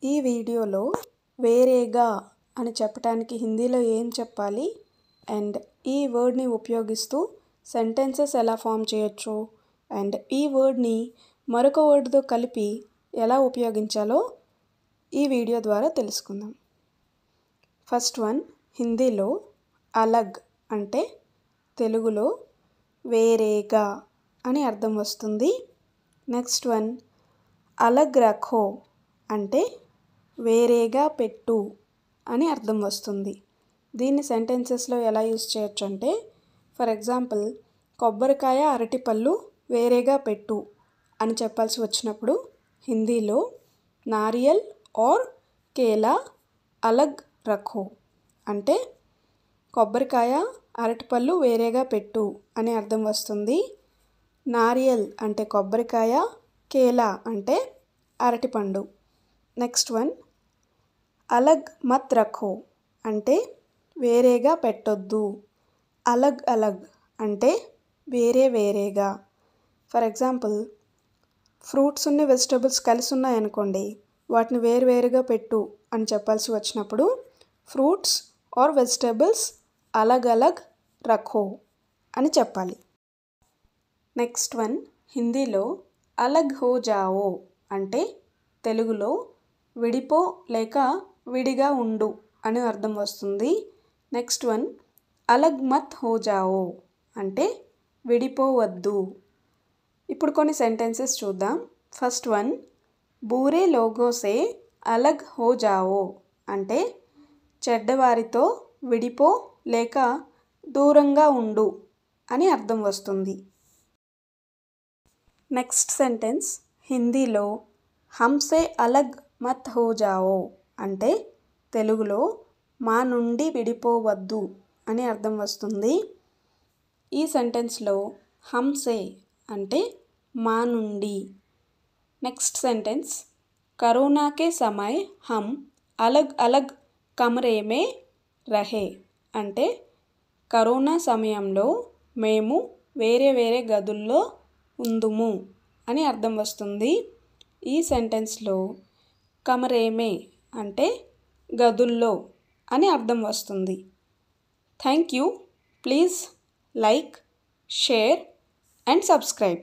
ఈ వీడియోలో వేరేగా అని చెప్పడానికి హిందీలో ఏం చెప్పాలి అండ్ ఈ వర్డ్ని ఉపయోగిస్తూ సెంటెన్సెస్ ఎలా ఫామ్ చేయొచ్చు అండ్ ఈ వర్డ్ని మరొక వర్డ్తో కలిపి ఎలా ఉపయోగించాలో ఈ వీడియో ద్వారా తెలుసుకుందాం. ఫస్ట్ వన్, హిందీలో అలగ్ అంటే తెలుగులో వేరేగా అని అర్థం వస్తుంది. నెక్స్ట్ వన్, అలగ్ రఖో అంటే వేరేగా పెట్టు అని అర్థం వస్తుంది. దీన్ని సెంటెన్సెస్లో ఎలా యూస్ చేయొచ్చు అంటే, ఫర్ ఎగ్జాంపుల్, కొబ్బరికాయ అరటిపళ్ళు వేరేగా పెట్టు అని చెప్పాల్సి వచ్చినప్పుడు హిందీలో నారియల్ ఆర్ కేలా అలగ్ రఖో అంటే కొబ్బరికాయ అరటిపళ్ళు వేరేగా పెట్టు అని అర్థం వస్తుంది. నారియల్ అంటే కొబ్బరికాయ, కేలా అంటే అరటిపండు. నెక్స్ట్ వన్, అలగ్ మత్ రఖో అంటే వేరేగా పెట్టొద్దు. అలగ్ అలగ్ అంటే వేరే వేరేగా. ఫర్ ఎగ్జాంపుల్, ఫ్రూట్స్ ఉన్న వెజిటబుల్స్ కలిసి ఉన్నాయనుకోండి, వాటిని వేరువేరుగా పెట్టు అని చెప్పాల్సి వచ్చినప్పుడు ఫ్రూట్స్ ఆర్ వెజిటబుల్స్ అలగ్ అలగ్ రఖో అని చెప్పాలి. నెక్స్ట్ వన్, హిందీలో అలగ్ హో జావో అంటే తెలుగులో విడిపో లేక విడిగా ఉండు అని అర్థం వస్తుంది. నెక్స్ట్ వన్, అలగ్ మత్ హో జావో అంటే విడిపోవద్దు. ఇప్పుడు కొన్ని సెంటెన్సెస్ చూద్దాం. ఫస్ట్ వన్, బూరే లోగోసే అలగ్ హో జావో అంటే చెడ్డవారితో విడిపో లేక దూరంగా ఉండు అని అర్థం వస్తుంది. నెక్స్ట్ సెంటెన్స్, హిందీలో హమ్సే అలగ్ మత్ హో జావో అంటే తెలుగులో మా నుండి విడిపోవద్దు అని అర్థం వస్తుంది. ఈ సెంటెన్స్లో హమ్సే అంటే మా నుండి. నెక్స్ట్ సెంటెన్స్, కరోనా కే సమయ్ హమ్ అలగ్ అలగ్ కమరే మే రహే అంటే కరోనా సమయంలో మేము వేరే వేరే గదుల్లో ఉందుము అని అర్థం వస్తుంది. ఈ సెంటెన్స్లో కమరే మే అంటే గదుల్లో అని అర్థం వస్తుంది. Thank you. Please like, share and subscribe.